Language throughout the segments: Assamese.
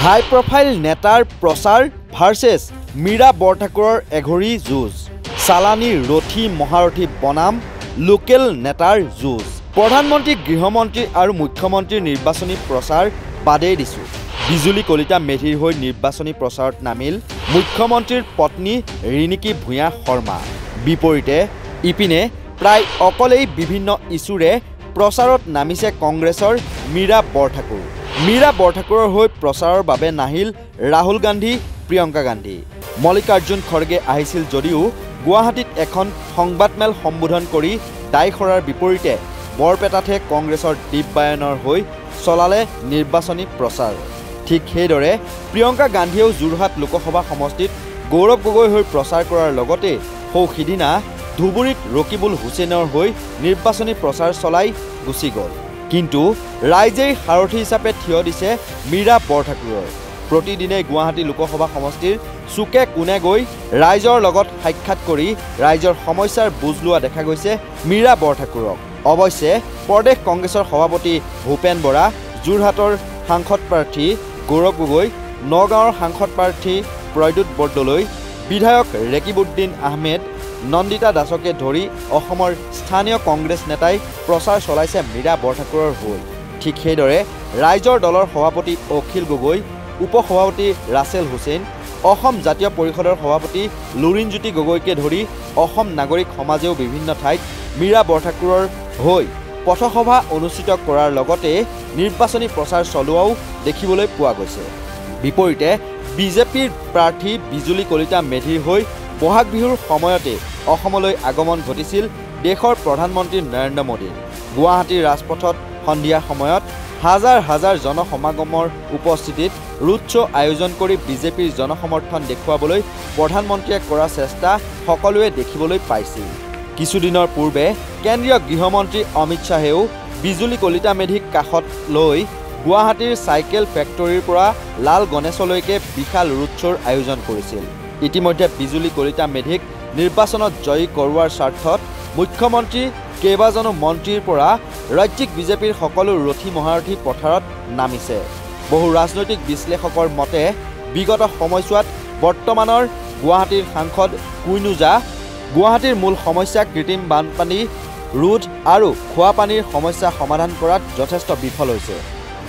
হাই প্ৰফাইল নেতাৰ প্ৰচাৰ ভাৰ্চেছ মীৰা বৰঠাকুৰৰ এঘৰী যুঁজ চালানী ৰথী মহাৰথী বনাম লোকেল নেতাৰ যুঁজ প্ৰধানমন্ত্ৰী গৃহমন্ত্ৰী আৰু মুখ্যমন্ত্ৰীৰ নিৰ্বাচনী প্ৰচাৰ বাদেই দিছো বিজুলী কলিতা মেধিৰ হৈ নিৰ্বাচনী প্ৰচাৰত নামিল মুখ্যমন্ত্ৰীৰ পত্নী ৰিণিকী ভূঞা শৰ্মা বিপৰীতে ইপিনে প্ৰায় অকলেই বিভিন্ন ইছ্যুৰে প্ৰচাৰত নামিছে কংগ্ৰেছৰ মীৰা বৰঠাকুৰ মীৰা বৰঠাকুৰৰ হৈ প্ৰচাৰৰ বাবে নাহিল ৰাহুল গান্ধী প্ৰিয়ংকা গান্ধী মল্লিকাৰ্জুন খড়গে আহিছিল যদিও গুৱাহাটীত এখন সংবাদমেল সম্বোধন কৰি দাইখৰাৰ বিপৰীতে বৰপেটাতহে কংগ্ৰেছৰ দিব্যায়নৰ হৈ চলালে নিৰ্বাচনী প্ৰচাৰ ঠিক সেইদৰে প্ৰিয়ংকা গান্ধীয়েও যোৰহাট লোকসভা সমষ্টিত গৌৰৱ গগৈ হৈ প্ৰচাৰ কৰাৰ লগতে সিদিনা ধুবুৰীত ৰকিবুল হুছেইনৰ হৈ নিৰ্বাচনী প্ৰচাৰ চলাই গুচি গ'ল কিন্তু ৰাইজেই সাৰথী হিচাপে থিয় দিছে মীৰা বৰঠাকুৰৰ প্ৰতিদিনে গুৱাহাটী লোকসভা সমষ্টিৰ চুকে কোণে গৈ ৰাইজৰ লগত সাক্ষাৎ কৰি ৰাইজৰ সমস্যাৰ বুজ লোৱা দেখা গৈছে মীৰা বৰঠাকুৰক অৱশ্যে প্ৰদেশ কংগ্ৰেছৰ সভাপতি ভূপেন বৰা যোৰহাটৰ সাংসদ প্ৰাৰ্থী গৌৰৱ গগৈ নগাঁৱৰ সাংসদ প্ৰাৰ্থী প্ৰদ্যুৎ বৰদলৈ বিধায়ক ৰেকিবুদ্দিন আহমেদ নন্দিতা দাসকে ধৰি অসমৰ স্থানীয় কংগ্ৰেছ নেতাই প্ৰচাৰ চলাইছে মীৰা বৰঠাকুৰৰ হৈ ঠিক সেইদৰে ৰাইজৰ দলৰ সভাপতি অখিল গগৈ উপসভাপতি ৰাছেল হুছেইন অসম জাতীয় পৰিষদৰ সভাপতি লুৰিণজ্যোতি গগৈকে ধৰি অসম নাগৰিক সমাজেও বিভিন্ন ঠাইত মীৰা বৰঠাকুৰৰ হৈ পথসভা অনুষ্ঠিত কৰাৰ লগতে নিৰ্বাচনী প্ৰচাৰ চলোৱাও দেখিবলৈ পোৱা গৈছে বিপৰীতে বিজেপিৰ প্ৰাৰ্থী বিজুলী কলিতা মেধিৰ হৈ বহাগ বিহুৰ সময়তে অসমলৈ আগমন ঘটিছিল দেশৰ প্ৰধানমন্ত্ৰী নৰেন্দ্ৰ মোদী গুৱাহাটীৰ ৰাজপথত সন্ধিয়া সময়ত হাজাৰ হাজাৰ জনসমাগমৰ উপস্থিতিত ৰোড শ্ব' আয়োজন কৰি বিজেপিৰ জনসমৰ্থন দেখুৱাবলৈ প্ৰধানমন্ত্ৰীয়ে কৰা চেষ্টা সকলোৱে দেখিবলৈ পাইছিল কিছুদিনৰ পূৰ্বে কেন্দ্ৰীয় গৃহমন্ত্ৰী অমিত শ্বাহেও বিজুলী কলিতা মেধিক কাষত লৈ গুৱাহাটীৰ চাইকেল ফেক্টৰীৰ পৰা লাল গণেশলৈকে বিশাল ৰোড শ্ব'ৰ আয়োজন কৰিছিল ইতিমধ্যে বিজুলী কলিতা মেধিক নিৰ্বাচনত জয়ী কৰোৱাৰ স্বাৰ্থত মুখ্যমন্ত্ৰী কেইবাজনো মন্ত্ৰীৰ পৰা ৰাজ্যিক বিজেপিৰ সকলো ৰথী মহাৰথী পথাৰত নামিছে বহু ৰাজনৈতিক বিশ্লেষকৰ মতে বিগত সময়ছোৱাত বৰ্তমানৰ গুৱাহাটীৰ সাংসদ কুইনোজা গুৱাহাটীৰ মূল সমস্যা কৃত্ৰিম বানপানী ৰোধ আৰু খোৱা পানীৰ সমস্যা সমাধান কৰাত যথেষ্ট বিফল হৈছে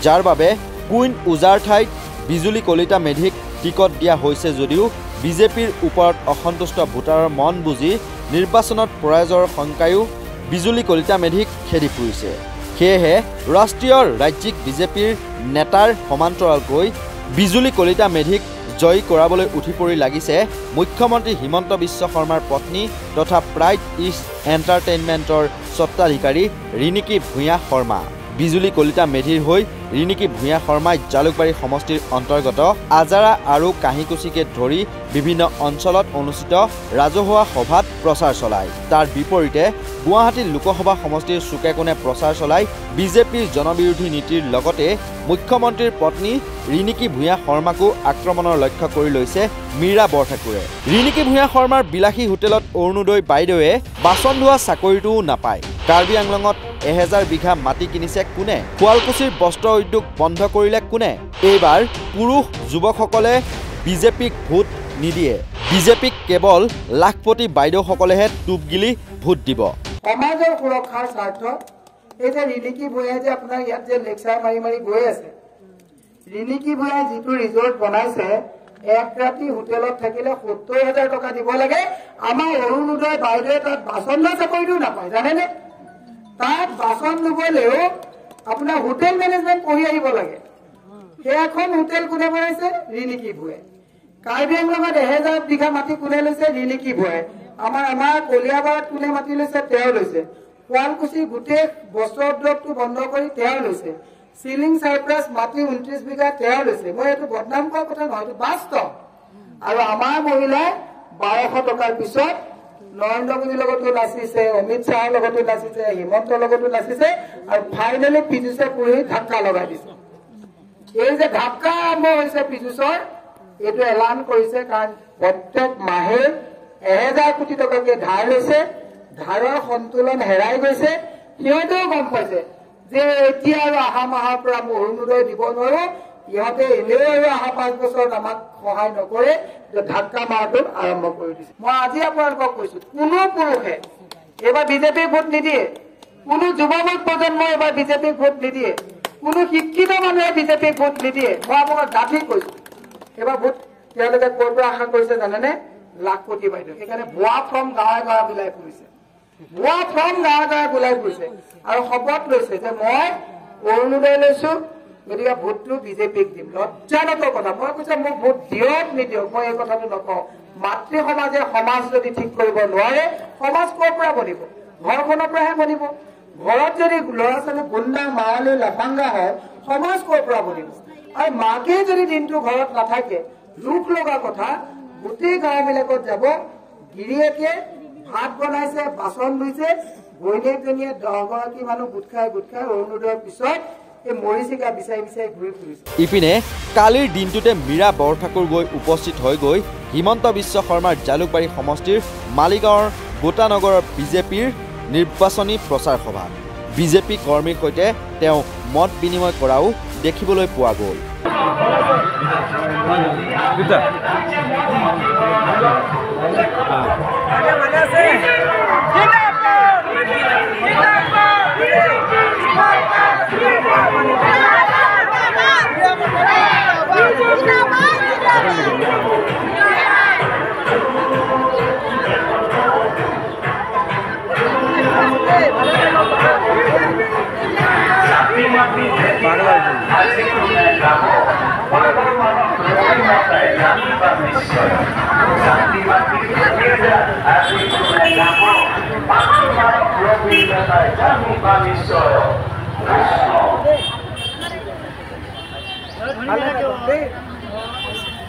যাৰ বাবে কুইন ওজাৰ ঠাইত বিজুলী কলিতা মেধিক টিকট দিয়া হৈছে যদিও বিজেপিৰ ওপৰত অসন্তুষ্ট ভোটাৰৰ মন বুজি নিৰ্বাচনত পৰাজয়ৰ শংকায়ো বিজুলী কলিতা মেধিক খেদি ফুৰিছে সেয়েহে ৰাষ্ট্ৰীয় ৰাজ্যিক বিজেপিৰ নেতাৰ সমান্তৰালকৈ বিজুলী কলিতা মেধিক জয়ী কৰাবলৈ উঠি পৰি লাগিছে মুখ্যমন্ত্ৰী হিমন্ত বিশ্ব শৰ্মাৰ পত্নী তথা প্ৰাইড ইষ্ট এণ্টাৰটেইনমেণ্টৰ স্বত্বাধিকাৰী ৰিণিকী ভূঞা শৰ্মা বিজুলী কলিতা মেধিৰ হৈ ৰিণিকী ভূঞা শৰ্মাই জালুকবাৰী সমষ্টিৰ অন্তৰ্গত আজাৰা আৰু কাহিকুছিকে ধৰি বিভিন্ন অঞ্চলত অনুষ্ঠিত ৰাজহুৱা সভাত প্ৰচাৰ চলায় তাৰ বিপৰীতে গুৱাহাটী লোকসভা সমষ্টিৰ চুকে কোণে প্ৰচাৰ চলাই বিজেপিৰ জনবিৰোধী নীতিৰ লগতে মুখ্যমন্ত্ৰীৰ পত্নী ৰিণিকী ভূঞা শৰ্মাকো আক্ৰমণৰ লক্ষ্য কৰি লৈছে মীৰা বৰঠাকুৰে ৰিণিকী ভূঞা শৰ্মাৰ বিলাসী হোটেলত অৰুণোদয় বাইদেৱে বাচন ধোৱা চাকৰিটোও নাপায় কাৰ্বি আংলঙত 1000 বিঘা মাটি কিনিছে কোনে শুৱালকুছিৰ বস্ত্ৰ উদ্যোগ বন্ধ কৰিলে কোনে এইবাৰ পুৰুষ যুৱকসকলে বিজেপিক ভোট নিদিয়ে বিজেপিক কেৱল লাখপতি বাইদেউসকলেহে টুপগিলি ভোট দিব সমাজৰ সুৰক্ষাৰ স্বাৰ্থত এই যে ৰিণিকী ভূঞাই যে আপোনাৰ ইয়াত যে লেকচাৰ মাৰি মাৰি গৈ আছে ৰিণিকী ভূঞাই যিটো ৰিজৰ্ট বনাইছে এক ৰাতি হোটেলত থাকিলে 70,000 টকা দিব লাগে আমাৰ অৰুণোদয় বাইদেৱে তাত বাচন ধোৱা চাকৰিটোও নাপায় জানেনে তাত বাচন ধুবলৈও আপোনাৰ হোটেল মেনেজমেণ্ট পঢ়ি আহিব লাগে সেইখন হোটেল কোনে বনাইছে ৰিণিকী ভূঞাই কাৰ্বি আংলঙত 1000 বিঘা মাটি কোনে লৈছে ৰিণিকী ভূঞাই আমাৰ কলিয়াবাৰত কোনে মাটি লৈছে তেওঁ লৈছে শুৱালকুছি গোটেই বস্ত্ৰ উদ্যোগটো বন্ধ কৰি তেওঁ লৈছে চিলিং চাইপ্ৰাছ মাটি 29 বিঘা তেওঁ লৈছে মই এইটো বদনাম কৰাৰ কথা নহয় এইটো বাস্তৱ আৰু আমাৰ মহিলাই 1200 টকাৰ পিছত নৰেন্দ্ৰ মোদীৰ লগতো নাচিছে অমিত শ্বাহৰ লগতো নাচিছে হিমন্তৰ লগতো নাচিছে আৰু ফাইনেলি পীযুষে পুৰি ধাক্কা লগাই দিছে এই যে ধাক্কা আৰম্ভ হৈছে পীযুষৰ এইটো এলান কৰিছে কাৰণ প্ৰত্যেক মাহে 1000 কোটি টকাকে ধাৰ লৈছে ধাৰৰ সন্তুলন হেৰাই গৈছে সিহঁতেও গম পাইছে যে এতিয়া আৰু অহা মাহৰ পৰা মই অৰুণোদয় দিব নোৱাৰো ইহঁতে এনেই অহা 5 বছৰত আমাক সহায় নকৰে যে ধাক্কা মাৰটো আৰম্ভ কৰি দিছে মই আজি আপোনালোকক কৈছো কোনো পুৰুষে এবাৰ বিজেপি ভোট নিদিয়ে কোনো যুৱক প্ৰজন্মই এবাৰ বিজেপি ভোট নিদিয়ে কোনো শিক্ষিত মানুহে বিজেপি ভোট নিদিয়ে মই আপোনাক দাবী কৈছো এবাৰ ভোট তেওঁলোকে ক'ৰ পৰা আশা কৰিছে জানেনে লাখপতি বাইদেউ সেইকাৰণে ভুৱা ফৰ্ম গাঁৱে গাঁৱে বিলাই ফুৰিছে ভুৱা ফৰ্ম গাঁৱে গাঁৱে বিলাই ফুৰিছে আৰু শপত লৈছে যে মই অৰুণোদয় লৈছো গতিকে ভোটটো বিজেপিক দিম লজ্জাজনক কথা মই কৈছো মোক ভোট দিয়ক নিদিয়ক মই এই কথাটো নকওঁ মাতৃ সমাজে সমাজ যদি ঠিক কৰিব নোৱাৰে সমাজ ক'ৰ পৰা বনিব ঘৰখনৰ পৰাহে বনিব ঘৰত যদি ল'ৰা ছোৱালী গুণ্ডা মাৰালৈ লাফাংগা হয় সমাজ ক'ৰ পৰা বনিব আৰু মাকে যদি দিনটো ঘৰত নাথাকে দুখ লগা কথা গোটেই গাঁওবিলাকত যাব গিৰিয়েকে ভাত বনাইছে বাচন ধুইছে ঘৈণীয়েকজনীয়ে 10 গৰাকী মানুহ গোট খাই অৰুণোদয়ৰ পিছত এই মৰিচিকা বিচাৰি বিচাৰি ঘূৰি ফুৰিছে ইপিনে কালিৰ দিনটোতে মীৰা বৰঠাকুৰ গৈ উপস্থিত হৈ গৈ হিমন্ত বিশ্ব শৰ্মাৰ জালুকবাৰী সমষ্টিৰ মালিগাঁৱৰ গোটানগৰৰ বিজেপিৰ নিৰ্বাচনী প্ৰচাৰ সভা বিজেপি কৰ্মীৰ সৈতে তেওঁ মত বিনিময় কৰাও দেখিবলৈ পোৱা গ'ল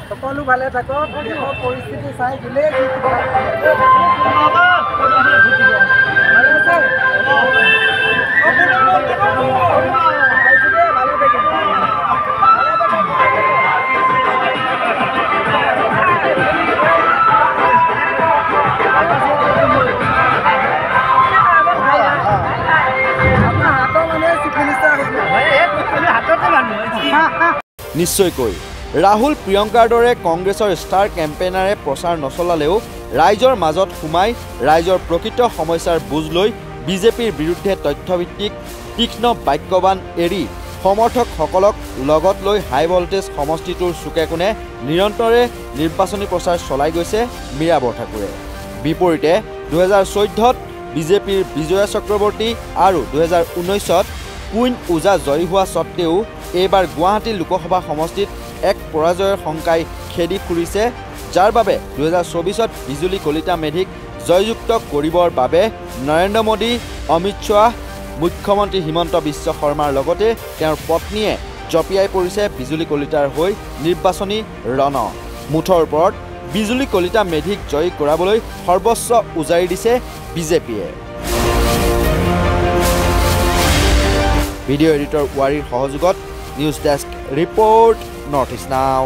সকলো ভালে থাকক দেশৰ পৰিস্থিতি চাই দিলে নিশ্চয়কৈ ৰাহুল প্ৰিয়ংকাৰ দৰে কংগ্ৰেছৰ ষ্টাৰ কেম্পেইনাৰে প্ৰচাৰ নচলালেও ৰাইজৰ মাজত সোমাই ৰাইজৰ প্ৰকৃত সমস্যাৰ বুজ লৈ বিজেপিৰ বিৰুদ্ধে তথ্যভিত্তিক তীক্ষ্ণ বাক্যবান এৰি সমৰ্থকসকলক লগত লৈ হাই ভল্টেজ সমষ্টিটোৰ চুকে কোণে নিৰন্তৰে নিৰ্বাচনী প্ৰচাৰ চলাই গৈছে মীৰা বৰঠাকুৰে বিপৰীতে 2014ত বিজেপিৰ বিজয়া চক্ৰৱৰ্তী আৰু 2019ত কুইন ওজা জয়ী হোৱা স্বত্তেও এইবাৰ গুৱাহাটী লোকসভা সমষ্টিত এক পৰাজয়ৰ শংকাই খেদি ফুৰিছে যাৰ বাবে 2024ত বিজুলী কলিতা মেধিক জয়যুক্ত কৰিবৰ বাবে নৰেন্দ্ৰ মোদী অমিত শ্বাহ মুখ্যমন্ত্ৰী হিমন্ত বিশ্ব শৰ্মাৰ লগতে তেওঁৰ পত্নীয়ে জপিয়াই পৰিছে বিজুলী কলিতাৰ হৈ নিৰ্বাচনী ৰণ মুঠৰ ওপৰত বিজুলী কলিতা মেধিক জয়ী কৰাবলৈ সৰ্বোচ্চ উজাৰি দিছে বিজেপিয়ে ভিডিঅ' এডিটৰ ৱাৰীৰ সহযোগত news desk report north east নাও।